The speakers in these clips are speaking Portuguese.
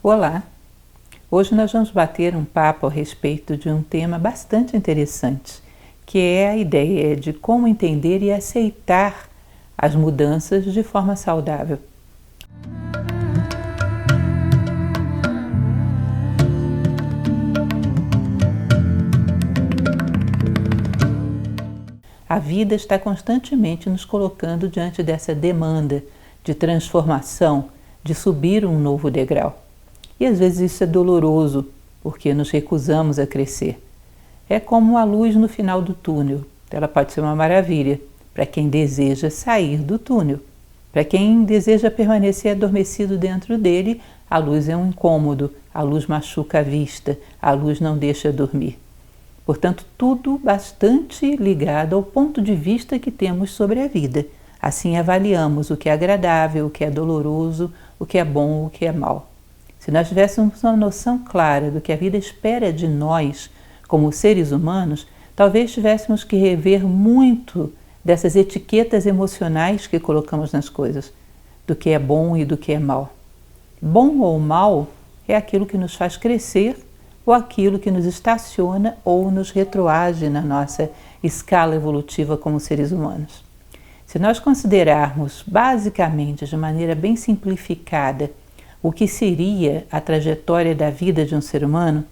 Olá! Hoje nós vamos bater um papo a respeito de um tema bastante interessante, que é a ideia de como entender e aceitar as mudanças de forma saudável. A vida está constantemente nos colocando diante dessa demanda de transformação, de subir um novo degrau. E às vezes isso é doloroso, porque nos recusamos a crescer. É como a luz no final do túnel. Ela pode ser uma maravilha para quem deseja sair do túnel. Para quem deseja permanecer adormecido dentro dele, a luz é um incômodo, a luz machuca a vista, a luz não deixa dormir. Portanto, tudo bastante ligado ao ponto de vista que temos sobre a vida. Assim avaliamos o que é agradável, o que é doloroso, o que é bom, o que é mal. Se nós tivéssemos uma noção clara do que a vida espera de nós, como seres humanos, talvez tivéssemos que rever muito dessas etiquetas emocionais que colocamos nas coisas, do que é bom e do que é mal. Bom ou mal é aquilo que nos faz crescer ou aquilo que nos estaciona ou nos retroage na nossa escala evolutiva como seres humanos. Se nós considerarmos basicamente, de maneira bem simplificada, o que seria a trajetória da vida de um ser humano,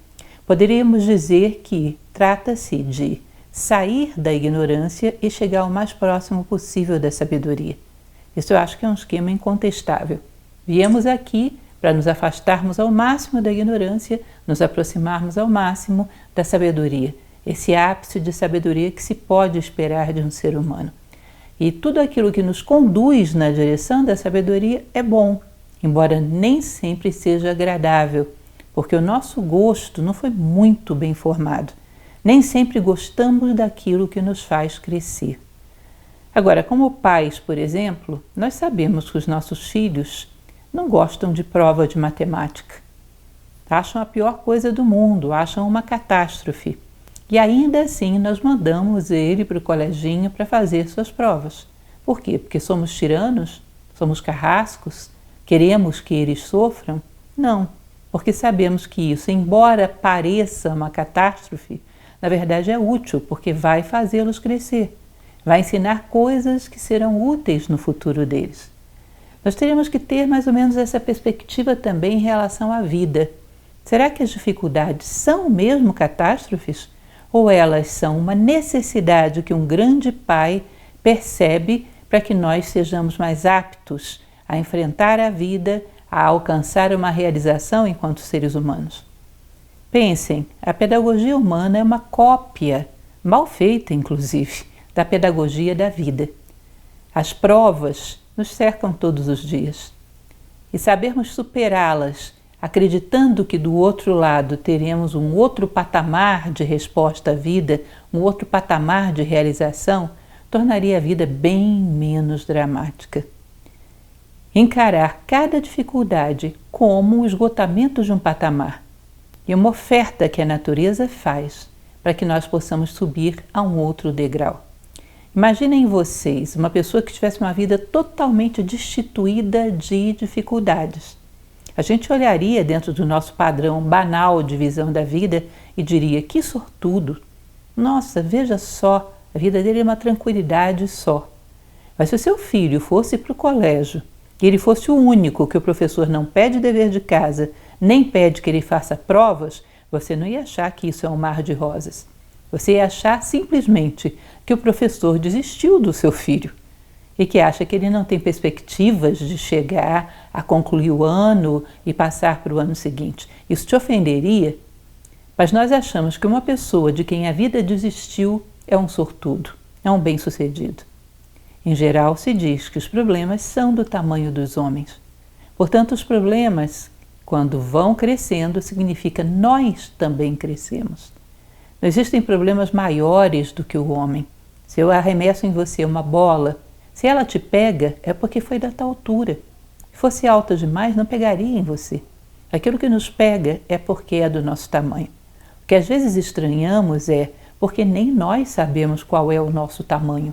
poderíamos dizer que trata-se de sair da ignorância e chegar o mais próximo possível da sabedoria. Isso eu acho que é um esquema incontestável. Viemos aqui para nos afastarmos ao máximo da ignorância, nos aproximarmos ao máximo da sabedoria, esse ápice de sabedoria que se pode esperar de um ser humano. E tudo aquilo que nos conduz na direção da sabedoria é bom, embora nem sempre seja agradável, porque o nosso gosto não foi muito bem formado. Nem sempre gostamos daquilo que nos faz crescer. Agora, como pais, por exemplo, nós sabemos que os nossos filhos não gostam de prova de matemática. Acham a pior coisa do mundo, acham uma catástrofe. E ainda assim nós mandamos ele para o coleginho para fazer suas provas. Por quê? Porque somos tiranos? Somos carrascos? Queremos que eles sofram? Não, porque sabemos que isso, embora pareça uma catástrofe, na verdade é útil, porque vai fazê-los crescer, vai ensinar coisas que serão úteis no futuro deles. Nós teríamos que ter mais ou menos essa perspectiva também em relação à vida. Será que as dificuldades são mesmo catástrofes? Ou elas são uma necessidade que um grande pai percebe para que nós sejamos mais aptos a enfrentar a vida, a alcançar uma realização enquanto seres humanos? Pensem, a pedagogia humana é uma cópia, mal feita inclusive, da pedagogia da vida. As provas nos cercam todos os dias. E sabermos superá-las, acreditando que do outro lado teremos um outro patamar de resposta à vida, um outro patamar de realização, tornaria a vida bem menos dramática. Encarar cada dificuldade como o esgotamento de um patamar e uma oferta que a natureza faz para que nós possamos subir a um outro degrau. Imaginem vocês uma pessoa que tivesse uma vida totalmente destituída de dificuldades. A gente olharia dentro do nosso padrão banal de visão da vida e diria: que sortudo! Nossa, veja só, a vida dele é uma tranquilidade só. Mas se o seu filho fosse para o colégio e ele fosse o único que o professor não pede dever de casa, nem pede que ele faça provas, você não ia achar que isso é um mar de rosas. Você ia achar simplesmente que o professor desistiu do seu filho e que acha que ele não tem perspectivas de chegar a concluir o ano e passar para o ano seguinte. Isso te ofenderia? Mas nós achamos que uma pessoa de quem a vida desistiu é um sortudo, é um bem-sucedido. Em geral, se diz que os problemas são do tamanho dos homens. Portanto, os problemas, quando vão crescendo, significa nós também crescemos. Não existem problemas maiores do que o homem. Se eu arremesso em você uma bola, se ela te pega, é porque foi da tal altura. Se fosse alta demais, não pegaria em você. Aquilo que nos pega é porque é do nosso tamanho. O que às vezes estranhamos é porque nem nós sabemos qual é o nosso tamanho.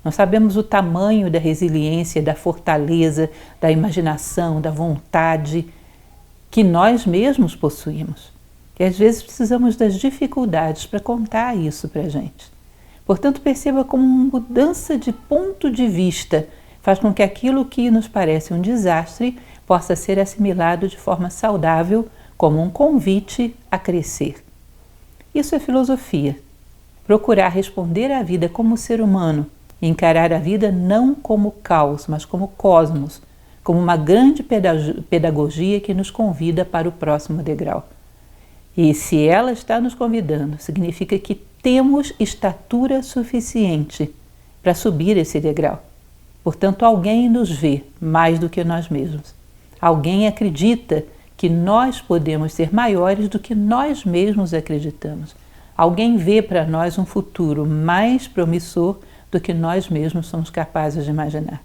Nós sabemos o tamanho da resiliência, da fortaleza, da imaginação, da vontade, que nós mesmos possuímos. E às vezes precisamos das dificuldades para contar isso para a gente. Portanto, perceba como uma mudança de ponto de vista faz com que aquilo que nos parece um desastre possa ser assimilado de forma saudável como um convite a crescer. Isso é filosofia. Procurar responder à vida como ser humano e encarar a vida não como caos, mas como cosmos, como uma grande pedagogia que nos convida para o próximo degrau. E se ela está nos convidando, significa que temos estatura suficiente para subir esse degrau. Portanto, alguém nos vê mais do que nós mesmos. Alguém acredita que nós podemos ser maiores do que nós mesmos acreditamos. Alguém vê para nós um futuro mais promissor do que nós mesmos somos capazes de imaginar.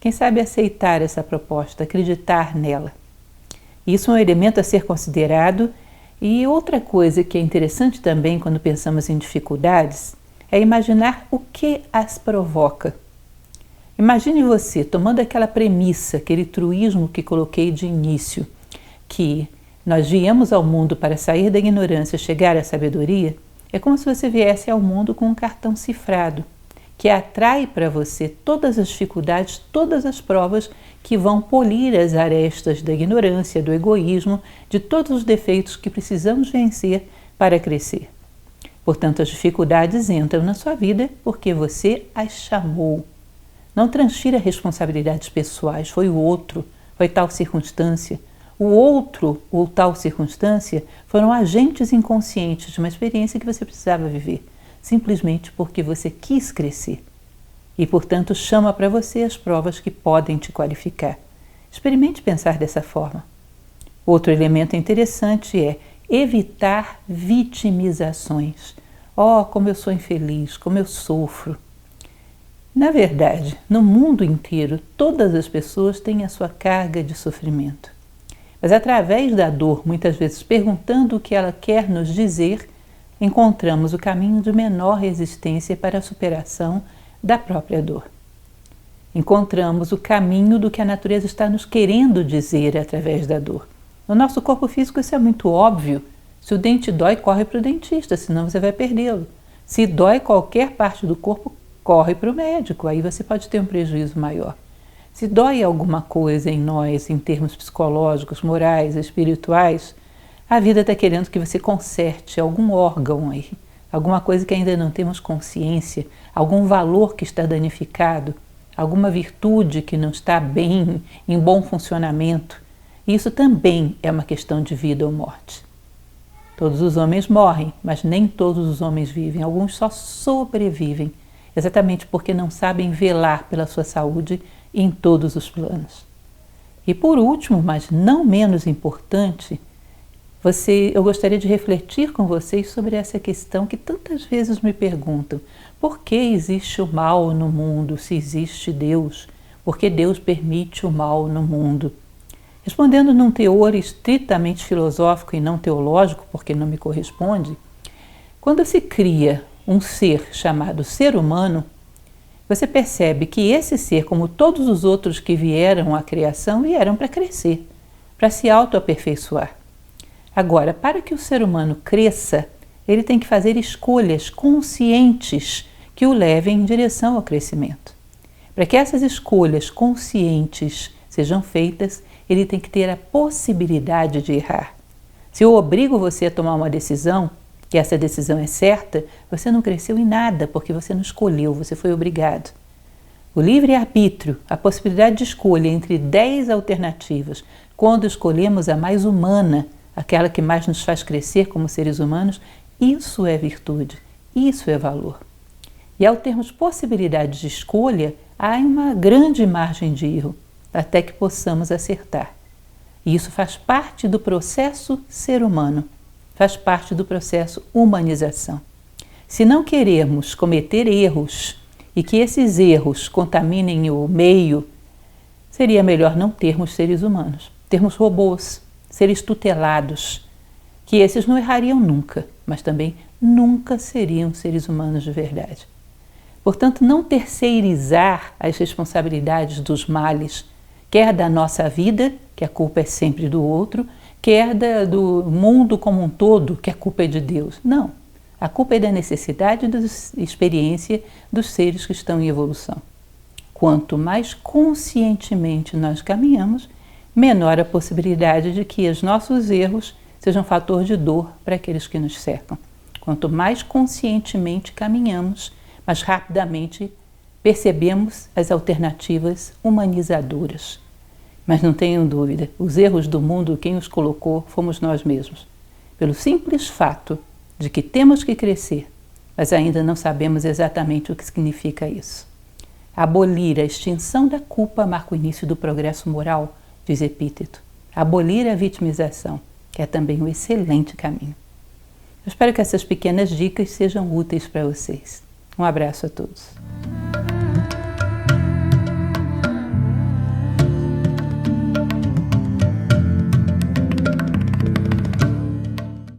Quem sabe aceitar essa proposta, acreditar nela. Isso é um elemento a ser considerado. E outra coisa que é interessante também quando pensamos em dificuldades é imaginar o que as provoca. Imagine você tomando aquela premissa, aquele truísmo que coloquei de início, que nós viemos ao mundo para sair da ignorância e chegar à sabedoria. É como se você viesse ao mundo com um cartão cifrado, que atrai para você todas as dificuldades, todas as provas que vão polir as arestas da ignorância, do egoísmo, de todos os defeitos que precisamos vencer para crescer. Portanto, as dificuldades entram na sua vida porque você as chamou. Não transfira responsabilidades pessoais, foi o outro, foi tal circunstância. O outro ou tal circunstância foram agentes inconscientes de uma experiência que você precisava viver, simplesmente porque você quis crescer. E, portanto, chama para você as provas que podem te qualificar. Experimente pensar dessa forma. Outro elemento interessante é evitar vitimizações. Oh, como eu sou infeliz, como eu sofro. Na verdade, no mundo inteiro, todas as pessoas têm a sua carga de sofrimento. Mas através da dor, muitas vezes perguntando o que ela quer nos dizer, encontramos o caminho de menor resistência para a superação da própria dor. Encontramos o caminho do que a natureza está nos querendo dizer através da dor. No nosso corpo físico isso é muito óbvio. Se o dente dói, corre para o dentista, senão você vai perdê-lo. Se dói qualquer parte do corpo, corre para o médico, aí você pode ter um prejuízo maior. Se dói alguma coisa em nós, em termos psicológicos, morais, espirituais, a vida está querendo que você conserte algum órgão aí, alguma coisa que ainda não temos consciência, algum valor que está danificado, alguma virtude que não está bem, em bom funcionamento. Isso também é uma questão de vida ou morte. Todos os homens morrem, mas nem todos os homens vivem. Alguns só sobrevivem, exatamente porque não sabem velar pela sua saúde em todos os planos. E por último, mas não menos importante, eu gostaria de refletir com vocês sobre essa questão que tantas vezes me perguntam: por que existe o mal no mundo se existe Deus? Por que Deus permite o mal no mundo? Respondendo num teor estritamente filosófico e não teológico, porque não me corresponde, quando se cria um ser chamado ser humano, você percebe que esse ser, como todos os outros que vieram à criação, vieram para crescer, para se autoaperfeiçoar. Agora, para que o ser humano cresça, ele tem que fazer escolhas conscientes que o levem em direção ao crescimento. Para que essas escolhas conscientes sejam feitas, ele tem que ter a possibilidade de errar. Se eu obrigo você a tomar uma decisão, que essa decisão é certa, você não cresceu em nada, porque você não escolheu, você foi obrigado. O livre-arbítrio, a possibilidade de escolha entre 10 alternativas, quando escolhemos a mais humana, aquela que mais nos faz crescer como seres humanos, isso é virtude, isso é valor. E ao termos possibilidades de escolha, há uma grande margem de erro, até que possamos acertar. E isso faz parte do processo ser humano. Faz parte do processo humanização. Se não queremos cometer erros e que esses erros contaminem o meio, seria melhor não termos seres humanos, termos robôs, seres tutelados, que esses não errariam nunca, mas também nunca seriam seres humanos de verdade. Portanto, não terceirizar as responsabilidades dos males, quer da nossa vida, que a culpa é sempre do outro, quer do mundo como um todo, que a culpa é de Deus. Não. A culpa é da necessidade e da experiência dos seres que estão em evolução. Quanto mais conscientemente nós caminhamos, menor a possibilidade de que os nossos erros sejam fator de dor para aqueles que nos cercam. Quanto mais conscientemente caminhamos, mais rapidamente percebemos as alternativas humanizadoras. Mas não tenham dúvida, os erros do mundo, quem os colocou, fomos nós mesmos. Pelo simples fato de que temos que crescer, mas ainda não sabemos exatamente o que significa isso. Abolir a extinção da culpa marca o início do progresso moral, diz Epíteto. Abolir a vitimização, que é também um excelente caminho. Eu espero que essas pequenas dicas sejam úteis para vocês. Um abraço a todos.